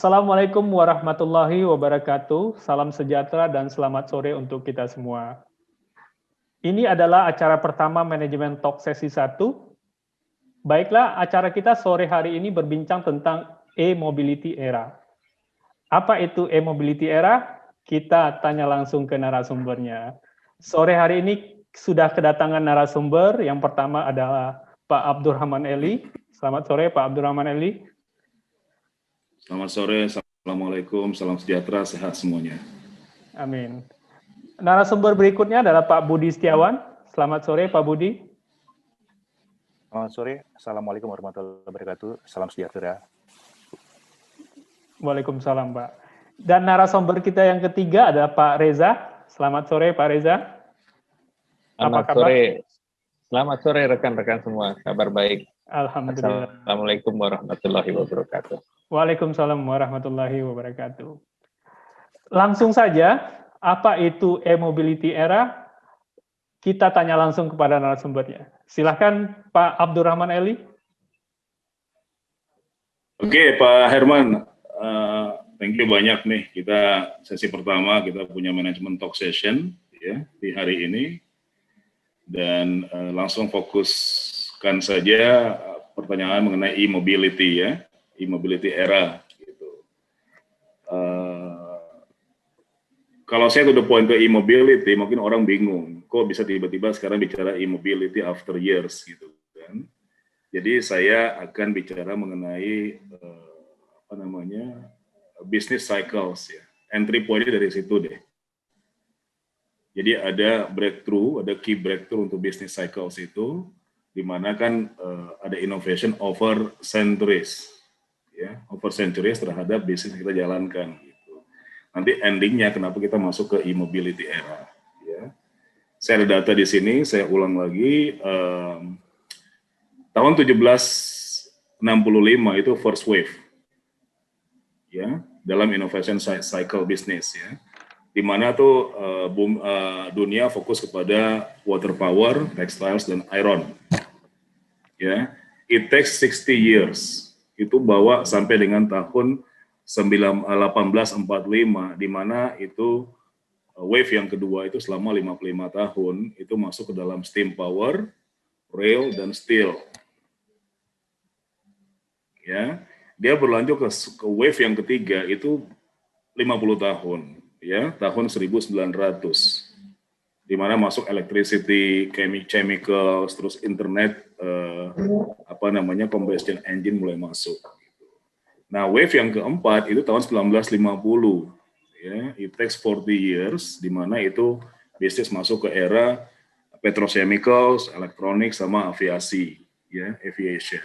Assalamualaikum warahmatullahi wabarakatuh. Salam sejahtera dan selamat sore untuk kita semua. Ini adalah acara pertama Manajemen Talk sesi 1. Baiklah, acara kita sore hari ini berbincang tentang e-mobility era. Apa itu e-mobility era? Kita tanya langsung ke narasumbernya. Sore hari ini sudah kedatangan narasumber. Yang pertama adalah Pak Abdurrahman Eli. Selamat sore Pak Abdurrahman Eli. Selamat sore, Assalamualaikum, salam sejahtera, sehat semuanya. Amin. Narasumber berikutnya adalah Pak Budi Setiawan. Selamat sore Pak Budi. Selamat sore, Assalamualaikum warahmatullahi wabarakatuh, salam sejahtera. Waalaikumsalam Pak. Dan narasumber kita yang ketiga adalah Pak Reza. Selamat sore Pak Reza. Selamat sore. Selamat sore rekan-rekan semua, kabar baik. Alhamdulillah. Assalamualaikum warahmatullahi wabarakatuh. Waalaikumsalam warahmatullahi wabarakatuh. Langsung saja, apa itu e-mobility era? Kita tanya langsung kepada narasumbernya. Silakan Pak Abdurrahman Eli. Oke, Pak Herman, thank you banyak nih. Kita sesi pertama kita punya Management Talk Session ya di hari ini, dan langsung fokuskan saja pertanyaan mengenai e-mobility ya. E-mobility era gitu. Kalau saya to the point ke e-mobility, mungkin orang bingung, kok bisa tiba-tiba sekarang bicara e-mobility after years gitu kan. Jadi saya akan bicara mengenai business cycles ya. Entry point-nya dari situ deh. Jadi ada breakthrough, ada key breakthrough untuk business cycles itu, di mana kan ada innovation over centuries. Ya, over centuries terhadap bisnis kita jalankan. Gitu. Nanti endingnya kenapa kita masuk ke e-mobility era. Ya. Saya ada data di sini, saya ulang lagi. Tahun 1765 itu first wave, ya, dalam innovation cycle business, ya, di mana tuh dunia fokus kepada water power, textiles, dan iron. Ya, it takes 60 years. Itu bawa sampai dengan tahun 1845, di mana itu wave yang kedua itu selama 55 tahun, itu masuk ke dalam steam power, rail, dan steel. Ya, dia berlanjut ke wave yang ketiga itu 50 tahun, ya, tahun 1900. Di mana masuk electricity, chemicals, terus internet, combustion engine mulai masuk. Nah, wave yang keempat itu tahun 1950, ya, it takes 40 years, di mana itu bisnis masuk ke era petrochemicals, elektronik, sama aviasi, ya, aviation.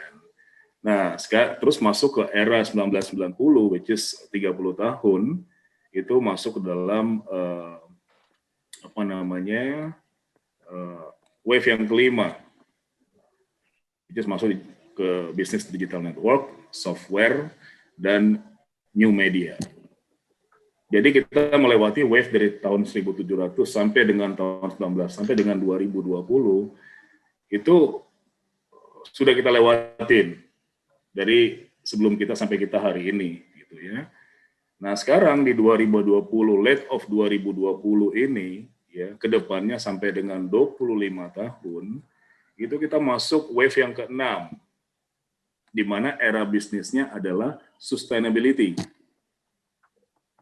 Nah, terus masuk ke era 1990, which is 30 tahun, itu masuk ke dalam wave yang kelima, which is masuk ke bisnis digital network, software, dan new media. Jadi kita melewati wave dari tahun 1700 sampai dengan tahun 19 sampai dengan 2020 itu sudah kita lewatin dari sebelum kita sampai kita hari ini, gitu ya. Nah sekarang di 2020, late of 2020 ini, ya, kedepannya sampai dengan 25 tahun, itu kita masuk wave yang ke-6, di mana era bisnisnya adalah sustainability.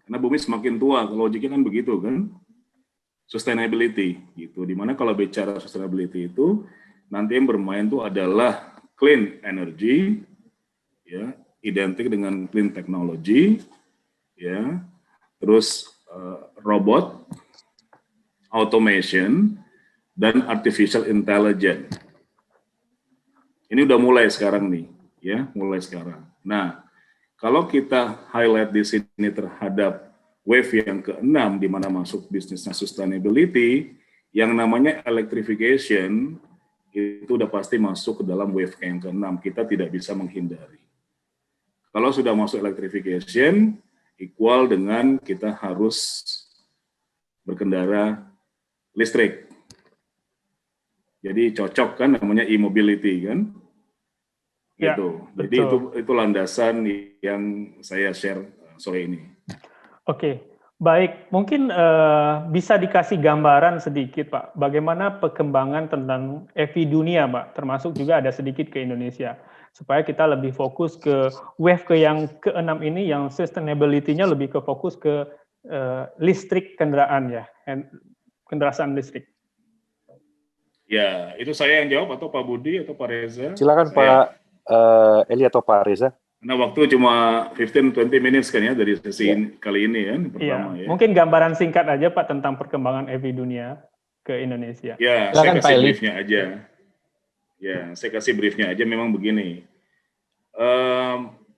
Karena bumi semakin tua, logiknya kan begitu kan, sustainability gitu. Di mana kalau bicara sustainability itu nanti yang bermain itu adalah clean energy, ya, identik dengan clean technology, ya, terus robot, automation, dan artificial intelligence. Ini udah mulai sekarang nih, ya, mulai sekarang. Nah, kalau kita highlight di sini terhadap wave yang ke-6 di mana masuk bisnisnya sustainability, yang namanya electrification itu udah pasti masuk ke dalam wave yang ke-6. Kita tidak bisa menghindari. Kalau sudah masuk electrification, equal dengan kita harus berkendara listrik. Jadi cocok kan namanya e-mobility kan? Ya, gitu. Jadi itu landasan yang saya share sore ini. Oke, baik. Mungkin bisa dikasih gambaran sedikit, Pak, bagaimana perkembangan tentang EV dunia, Pak, termasuk juga ada sedikit ke Indonesia, supaya kita lebih fokus ke wave yang ke-6 ini, yang sustainability-nya lebih ke fokus ke listrik kendaraan ya, kendaraan listrik. Ya, itu saya yang jawab atau Pak Budi atau Pak Reza? Silakan Pak Eli atau Pak Reza. Nah, waktu cuma 15-20 minutes kan ya dari sesi kali ini ya, pertama ya. Mungkin gambaran singkat aja Pak tentang perkembangan EV dunia ke Indonesia. Ya, silakan, saya kasih briefnya aja. Ya, saya kasih briefnya aja. Memang begini,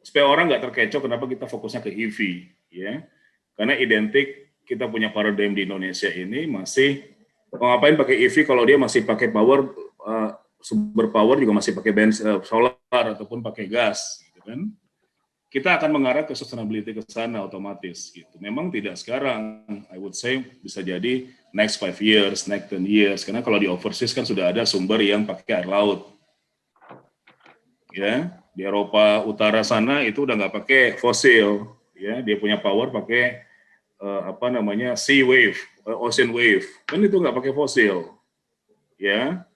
supaya orang nggak terkecoh kenapa kita fokusnya ke EV, ya. Karena identik kita punya paradigm di Indonesia ini masih mau ngapain pakai EV kalau dia masih pakai power, sumber power juga masih pakai solar ataupun pakai gas. Kan? Kita akan mengarah ke sustainability ke sana otomatis gitu. Memang tidak sekarang, I would say bisa jadi next 5 years, next 10 years, karena kalau di overseas kan sudah ada sumber yang pakai air laut. Ya, di Eropa Utara sana itu udah nggak pakai fosil, ya, dia punya power pakai sea wave, ocean wave, kan itu nggak pakai fosil, ya.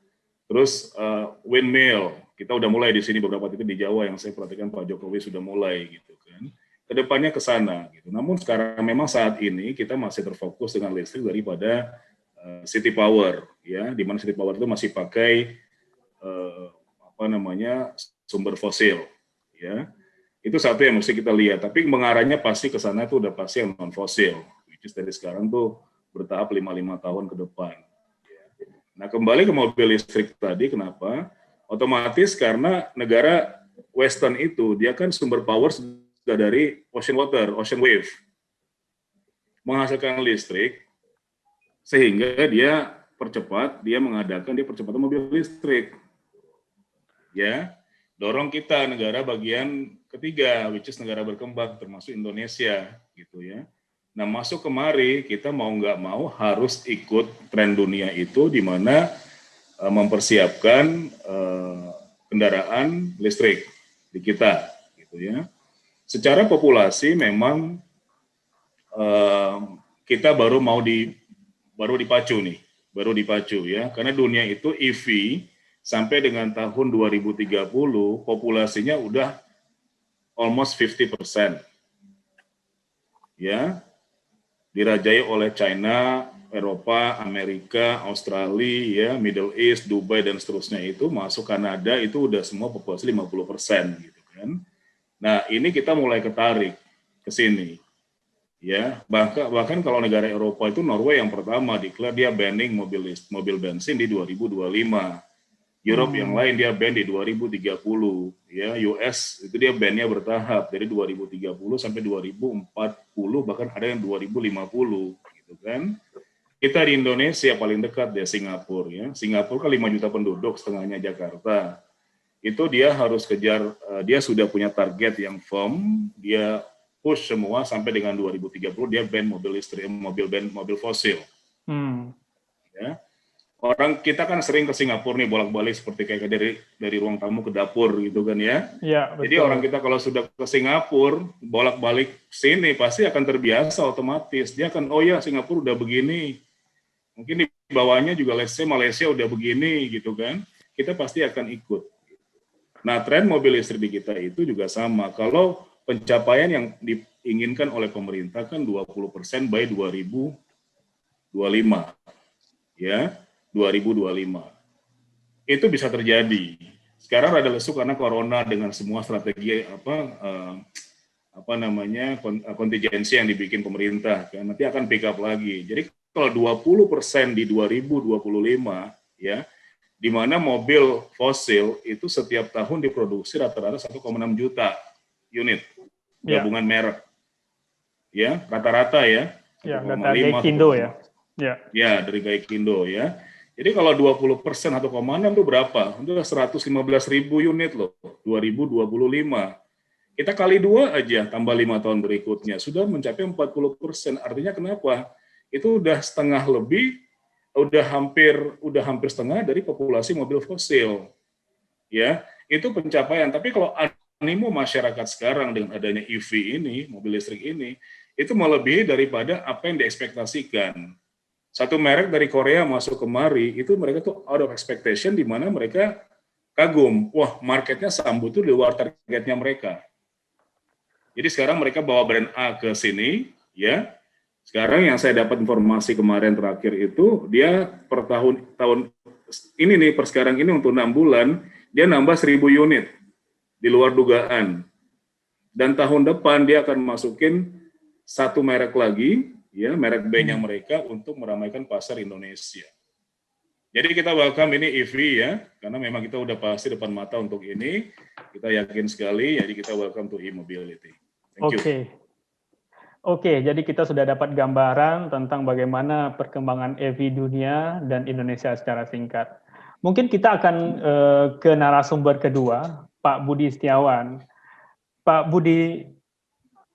Terus windmill, kita udah mulai di sini beberapa titik di Jawa yang saya perhatikan Pak Jokowi sudah mulai gitu kan. Kedepannya ke sana gitu. Namun sekarang memang saat ini kita masih terfokus dengan listrik daripada city power ya, di mana city power itu masih pakai sumber fosil ya. Itu satu yang mesti kita lihat, tapi mengarahnya pasti ke sana itu udah pasti yang non fosil. Which is dari sekarang tuh bertahap 5 tahun ke depan. Nah, kembali ke mobil listrik tadi, kenapa? Otomatis karena negara Western itu, dia kan sumber power sudah dari ocean water, ocean wave. Menghasilkan listrik, sehingga dia percepatan mobil listrik. Ya, dorong kita negara bagian ketiga, which is negara berkembang, termasuk Indonesia, gitu ya. Nah, masuk kemari, kita mau nggak mau harus ikut tren dunia itu, di mana mempersiapkan kendaraan listrik di kita, gitu ya. Secara populasi memang kita baru dipacu ya, karena dunia itu EV sampai dengan tahun 2030 populasinya udah almost 50%, ya. Dirajai oleh China, Eropa, Amerika, Australia, ya, Middle East, Dubai dan seterusnya itu masuk Kanada itu udah semua populasi 50% gitu kan. Nah, ini kita mulai ketarik ke sini. Ya, bahkan kalau negara Eropa itu Norway yang pertama declare dia banning mobil bensin di 2025. Europe yang lain dia ban di 2030, ya. US itu dia ban-nya bertahap dari 2030 sampai 2040, bahkan ada yang 2050 gitu kan. Kita di Indonesia paling dekat ya Singapura, ya. Singapura kan 5 juta penduduk, setengahnya Jakarta. Itu dia harus kejar, dia sudah punya target yang firm, dia push semua sampai dengan 2030 dia ban mobil listrik, mobil fosil. Ya. Orang kita kan sering ke Singapura nih bolak-balik seperti kayak dari ruang tamu ke dapur gitu kan ya. Ya, betul. Jadi orang kita kalau sudah ke Singapura bolak-balik sini pasti akan terbiasa otomatis. Dia akan oh ya Singapura udah begini. Mungkin di bawahnya juga let's say Malaysia udah begini gitu kan. Kita pasti akan ikut. Nah, tren mobil listrik di kita itu juga sama. Kalau pencapaian yang diinginkan oleh pemerintah kan 20% by 2025. Ya. 2025. Itu bisa terjadi. Sekarang rada lesu karena corona dengan semua strategi kontingensi yang dibikin pemerintah kan nanti akan pick up lagi. Jadi kalau 20% di 2025 ya, di mana mobil fosil itu setiap tahun diproduksi rata-rata 1,6 juta unit gabungan merek. Ya, rata-rata ya. Ya, data Gaikindo ya. Ya, dari Gaikindo ya. Jadi kalau 20% 1,6 itu berapa? Itu 115.000 unit loh, 2025. Kita kali 2 aja, tambah 5 tahun berikutnya, sudah mencapai 40%. Artinya kenapa? Itu udah setengah lebih, udah hampir setengah dari populasi mobil fosil. Ya, itu pencapaian. Tapi kalau animo masyarakat sekarang dengan adanya EV ini, mobil listrik ini, itu melebihi daripada apa yang diekspektasikan. Satu merek dari Korea masuk kemari, itu mereka tuh out of expectation, di mana mereka kagum, wah marketnya sambut tuh di luar targetnya mereka. Jadi sekarang mereka bawa brand A ke sini, ya. Sekarang yang saya dapat informasi kemarin terakhir itu, dia per tahun ini nih, per sekarang ini untuk 6 bulan, dia nambah 1.000 unit di luar dugaan. Dan tahun depan dia akan masukin satu merek lagi, ya, merek B-nya mereka untuk meramaikan pasar Indonesia. Jadi kita welcome ini EV ya, karena memang kita udah pasti depan mata untuk ini, kita yakin sekali, jadi kita welcome to e-mobility. Thank you. Oke, jadi kita sudah dapat gambaran tentang bagaimana perkembangan EV dunia dan Indonesia secara singkat. Mungkin kita akan ke narasumber kedua, Pak Budi Setiawan. Pak Budi,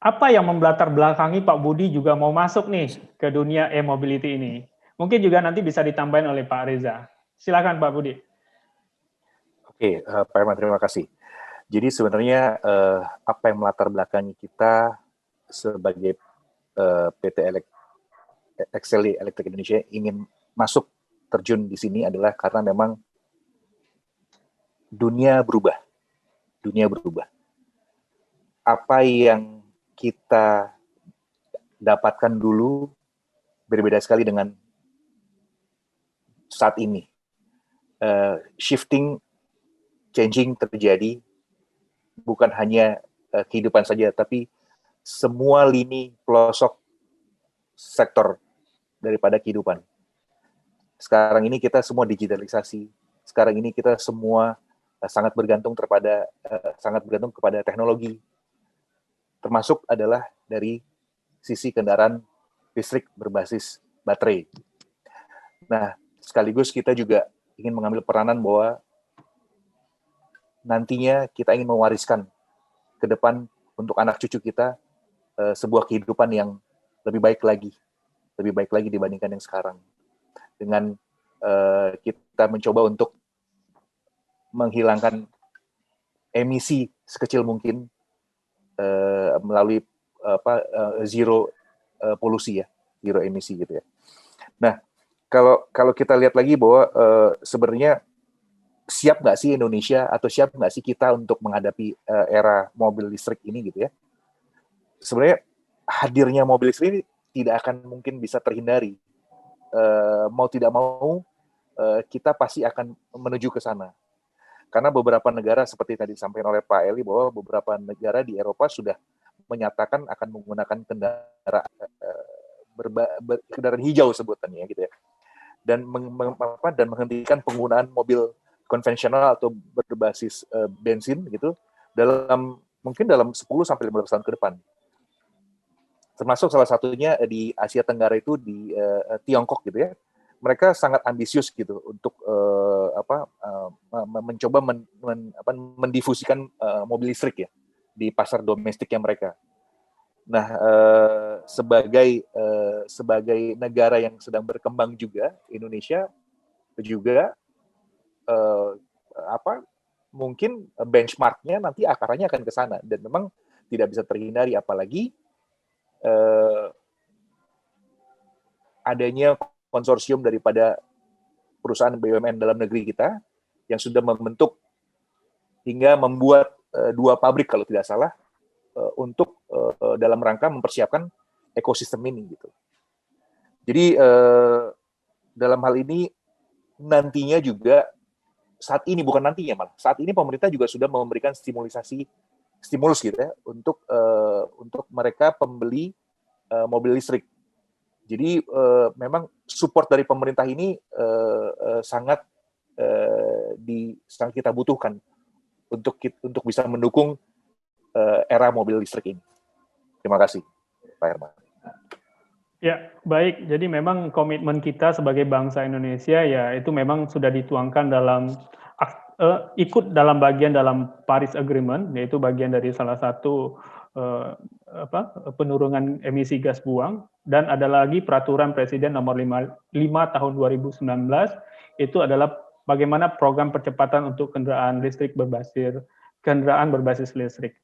apa yang membelatar belakangi Pak Budi juga mau masuk nih ke dunia e-mobility ini? Mungkin juga nanti bisa ditambahin oleh Pak Reza. Silakan Pak Budi. Oke, Pak Herman, terima kasih. Jadi sebenarnya apa yang melatar belakangi kita sebagai PT Excelli Electric Indonesia ingin masuk terjun di sini adalah karena memang dunia berubah. Apa yang kita dapatkan dulu berbeda sekali dengan saat ini. Changing terjadi, bukan hanya kehidupan saja, tapi semua lini pelosok sektor daripada kehidupan. Sekarang ini kita semua digitalisasi. Sekarang ini kita semua sangat bergantung kepada teknologi. Termasuk adalah dari sisi kendaraan listrik berbasis baterai. Nah, sekaligus kita juga ingin mengambil peranan bahwa nantinya kita ingin mewariskan ke depan untuk anak cucu kita sebuah kehidupan yang lebih baik lagi dibandingkan yang sekarang. Dengan kita mencoba untuk menghilangkan emisi sekecil mungkin melalui zero polusi ya, zero emisi gitu ya. Nah, kalau kita lihat lagi bahwa sebenarnya siap nggak sih Indonesia atau siap nggak sih kita untuk menghadapi era mobil listrik ini gitu ya? Sebenarnya hadirnya mobil listrik ini tidak akan mungkin bisa terhindari. Mau tidak mau kita pasti akan menuju ke sana. Karena beberapa negara seperti tadi disampaikan oleh Pak Eli bahwa beberapa negara di Eropa sudah menyatakan akan menggunakan kendaraan hijau sebutannya gitu ya. Dan menghentikan penggunaan mobil konvensional atau berbasis bensin gitu mungkin dalam 10 sampai 15 tahun ke depan. Termasuk salah satunya di Asia Tenggara itu di Tiongkok gitu ya. Mereka sangat ambisius gitu untuk mencoba mendifusikan mobil listrik ya di pasar domestiknya mereka. Nah, sebagai negara yang sedang berkembang juga, Indonesia juga mungkin benchmarknya nanti akarnya akan ke sana dan memang tidak bisa terhindari, apalagi adanya konsorsium daripada perusahaan BUMN dalam negeri kita yang sudah membentuk hingga membuat 2 pabrik kalau tidak salah untuk dalam rangka mempersiapkan ekosistem ini gitu. Jadi dalam hal ini nantinya juga saat ini pemerintah juga sudah memberikan stimulus gitu ya untuk mereka pembeli mobil listrik. Jadi memang support dari pemerintah ini sangat kita butuhkan untuk bisa mendukung era mobil listrik ini. Terima kasih, Pak Herman. Ya, baik. Jadi memang komitmen kita sebagai bangsa Indonesia ya itu memang sudah dituangkan dalam ikut dalam bagian dalam Paris Agreement, yaitu bagian dari salah satu penurunan emisi gas buang, dan ada lagi peraturan Presiden nomor 5 tahun 2019 itu adalah bagaimana program percepatan untuk kendaraan listrik berbasis kendaraan berbasis listrik.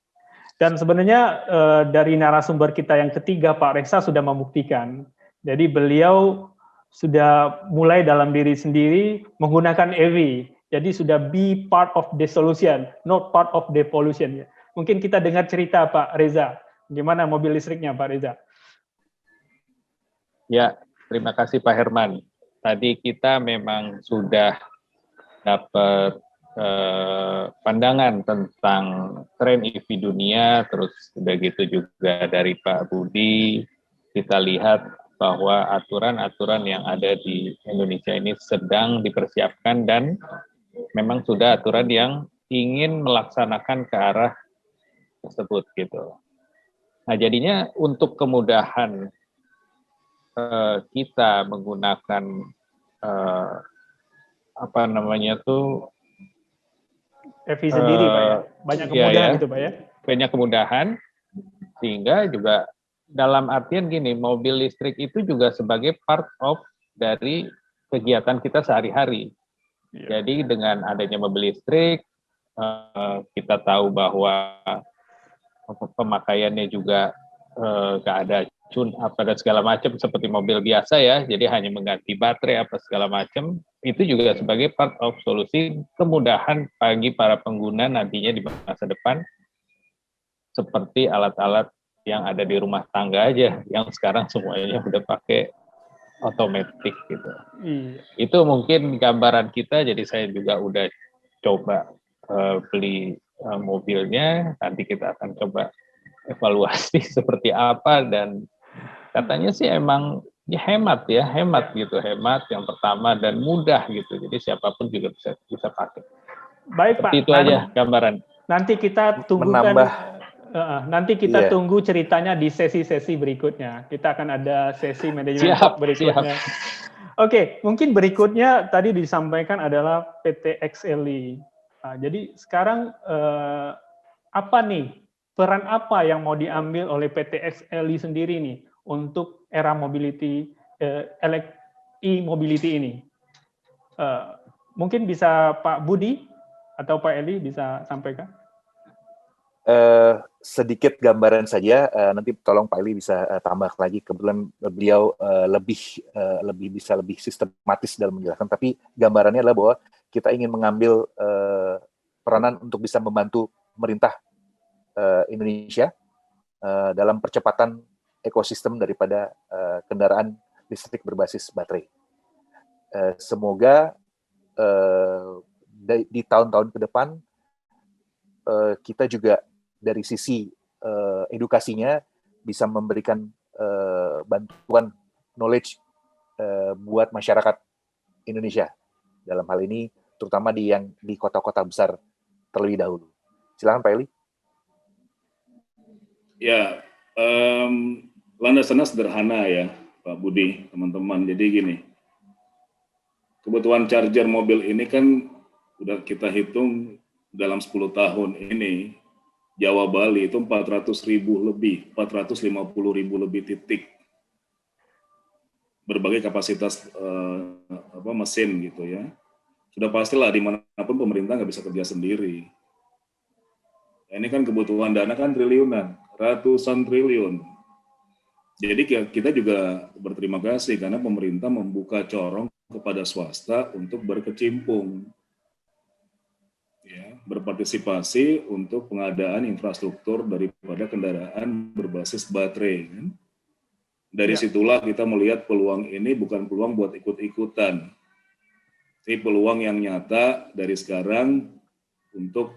Dan sebenarnya dari narasumber kita yang ketiga, Pak Reza sudah membuktikan. Jadi beliau sudah mulai dalam diri sendiri menggunakan EV. Jadi sudah be part of the solution, not part of the pollution. Mungkin kita dengar cerita Pak Reza. Gimana mobil listriknya Pak Reza? Ya, terima kasih Pak Herman. Tadi kita memang sudah dapat pandangan tentang tren EV dunia, terus sudah gitu juga dari Pak Budi, kita lihat bahwa aturan-aturan yang ada di Indonesia ini sedang dipersiapkan dan memang sudah aturan yang ingin melaksanakan ke arah tersebut gitu. Nah, jadinya untuk kemudahan kita menggunakan apa namanya tuh EV sendiri Pak ya, banyak kemudahan gitu Pak ya. Banyak kemudahan, sehingga juga dalam artian gini, mobil listrik itu juga sebagai part of dari kegiatan kita sehari-hari. Jadi dengan adanya mobil listrik, kita tahu bahwa pemakaiannya juga nggak ada tune-up dan segala macam seperti mobil biasa ya, jadi hanya mengganti baterai apa segala macam, itu juga sebagai part of solusi kemudahan bagi para pengguna nantinya di masa depan, seperti alat-alat yang ada di rumah tangga aja, yang sekarang semuanya udah pakai otomatis gitu. Itu mungkin gambaran kita, jadi saya juga udah coba beli mobilnya, nanti kita akan coba evaluasi seperti apa, dan katanya sih emang ya hemat gitu, hemat yang pertama dan mudah gitu, jadi siapapun juga bisa pakai. Baik Pak, itu aja gambaran. Nanti kita tunggu nanti kita tunggu ceritanya di sesi-sesi berikutnya. Kita akan ada sesi manajemen talk berikutnya. Oke, mungkin berikutnya tadi disampaikan adalah PT XLI. Nah, jadi sekarang apa nih peran apa yang mau diambil oleh PT XLI sendiri nih untuk era mobility e-mobility ini? Mungkin bisa Pak Budi atau Pak Eli bisa sampaikan? Sedikit gambaran saja, nanti tolong Pak Eli bisa tambah lagi. Kebetulan beliau lebih sistematis dalam menjelaskan. Tapi gambarannya adalah bahwa kita ingin mengambil peranan untuk bisa membantu pemerintah Indonesia dalam percepatan ekosistem daripada kendaraan listrik berbasis baterai. Semoga di tahun-tahun ke depan kita juga dari sisi edukasinya bisa memberikan bantuan knowledge buat masyarakat Indonesia dalam hal ini, terutama di kota-kota besar terlebih dahulu. Silakan Pak Eli. Ya, landasannya sederhana ya Pak Budi, teman-teman. Jadi gini, kebutuhan charger mobil ini kan udah kita hitung dalam 10 tahun ini, Jawa Bali itu 450.000 lebih titik berbagai kapasitas mesin gitu ya. Sudah pastilah dimanapun pemerintah nggak bisa kerja sendiri. Ini kan kebutuhan dana kan triliunan, ratusan triliun. Jadi kita juga berterima kasih karena pemerintah membuka corong kepada swasta untuk berkecimpung. Ya, berpartisipasi untuk pengadaan infrastruktur daripada kendaraan berbasis baterai. Kan? Dari situlah kita melihat peluang ini bukan peluang buat ikut-ikutan, tapi peluang yang nyata dari sekarang untuk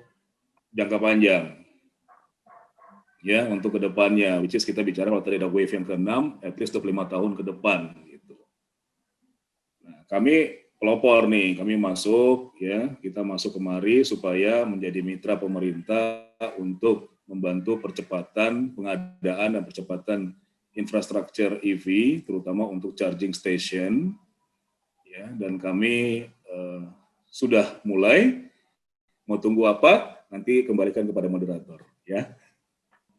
jangka panjang. Ya, untuk kedepannya, which is kita bicara kalau tadi ada wave yang ke-6, at least 25 tahun ke depan. Gitu. Nah, kami pelopor nih, kami masuk ya, kita masuk kemari supaya menjadi mitra pemerintah untuk membantu percepatan pengadaan dan percepatan infrastruktur EV, terutama untuk charging station. Ya, dan kami sudah mulai. Mau tunggu apa? Nanti kembalikan kepada moderator. Ya.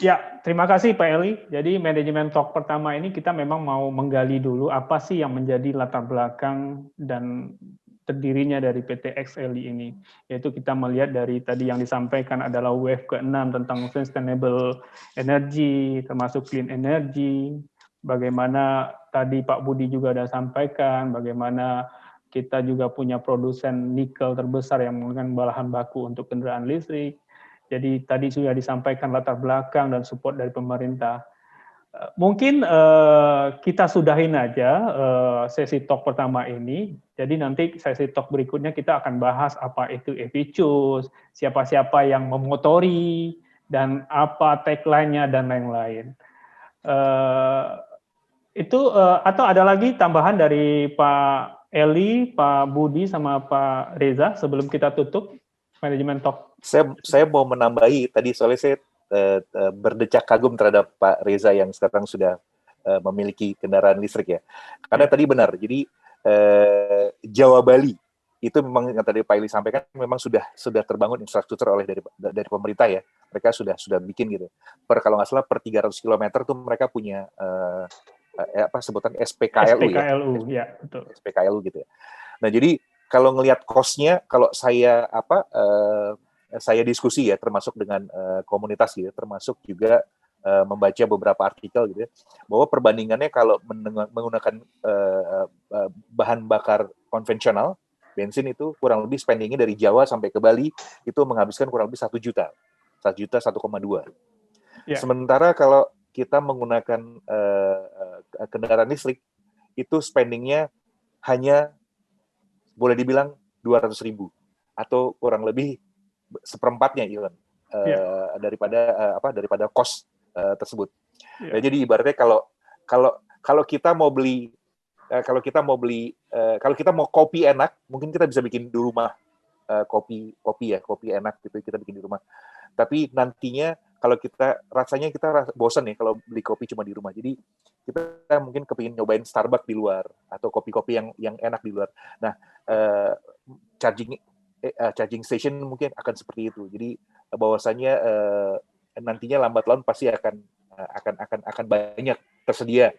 Ya, terima kasih Pak Eli. Jadi manajemen talk pertama ini kita memang mau menggali dulu apa sih yang menjadi latar belakang dan terdirinya dari PT XLI ini, yaitu kita melihat dari tadi yang disampaikan adalah wave ke-6 tentang sustainable energy, termasuk clean energy, bagaimana tadi Pak Budi juga sudah sampaikan, bagaimana kita juga punya produsen nikel terbesar yang menggunakan bahan baku untuk kendaraan listrik. Jadi tadi sudah disampaikan latar belakang dan support dari pemerintah. Mungkin kita sudahin aja sesi talk pertama ini. Jadi nanti sesi talk berikutnya kita akan bahas apa itu EV Choose, siapa-siapa yang memotori, dan apa tagline-nya dan lain-lain. Atau ada lagi tambahan dari Pak Eli, Pak Budi, sama Pak Reza sebelum kita tutup manajemen talk? Saya mau menambahi tadi, soalnya saya berdecak kagum terhadap Pak Reza yang sekarang sudah memiliki kendaraan listrik ya. Karena tadi benar, jadi Jawa Bali itu memang yang tadi Pak Eli sampaikan memang sudah terbangun infrastruktur oleh dari pemerintah ya. Mereka sudah bikin gitu. Kalau nggak salah per 300 km tuh mereka punya sebutan SPKLU ya, betul. SPKLU gitu ya. Nah, jadi kalau ngelihat cost-nya, kalau saya saya diskusi ya, termasuk dengan komunitas gitu, termasuk juga membaca beberapa artikel gitu ya, bahwa perbandingannya kalau menggunakan bahan bakar konvensional, bensin itu kurang lebih spendingnya dari Jawa sampai ke Bali itu menghabiskan kurang lebih 1 juta, 1,2. Yeah. Sementara kalau kita menggunakan kendaraan listrik, itu spendingnya hanya boleh dibilang 200.000 atau kurang lebih seperempatnya Elon daripada cost tersebut. Yeah. Jadi ibaratnya kalau kita mau beli kalau kita mau kopi enak, mungkin kita bisa bikin di rumah kopi enak gitu, kita bikin di rumah. Tapi nantinya kalau rasanya kita bosan nih kalau beli kopi cuma di rumah. Jadi kita mungkin kepingin nyobain Starbucks di luar atau kopi-kopi yang enak di luar. Nah, charging station mungkin akan seperti itu. Jadi bahwasanya nantinya lambat laun pasti akan banyak tersedia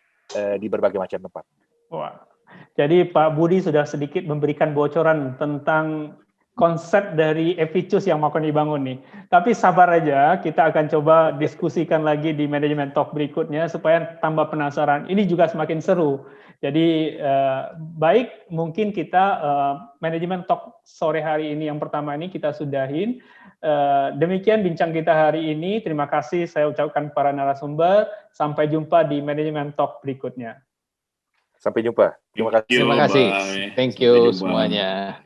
di berbagai macam tempat. Wah. Jadi Pak Budi sudah sedikit memberikan bocoran tentang konsep dari EV Choose yang mau dibangun nih. Tapi sabar aja, kita akan coba diskusikan lagi di manajemen talk berikutnya supaya tambah penasaran. Ini juga semakin seru. Jadi baik, mungkin kita manajemen talk sore hari ini yang pertama ini kita sudahin. Demikian bincang kita hari ini. Terima kasih saya ucapkan para narasumber. Sampai jumpa di manajemen talk berikutnya. Sampai jumpa. Terima kasih. Thank you semuanya.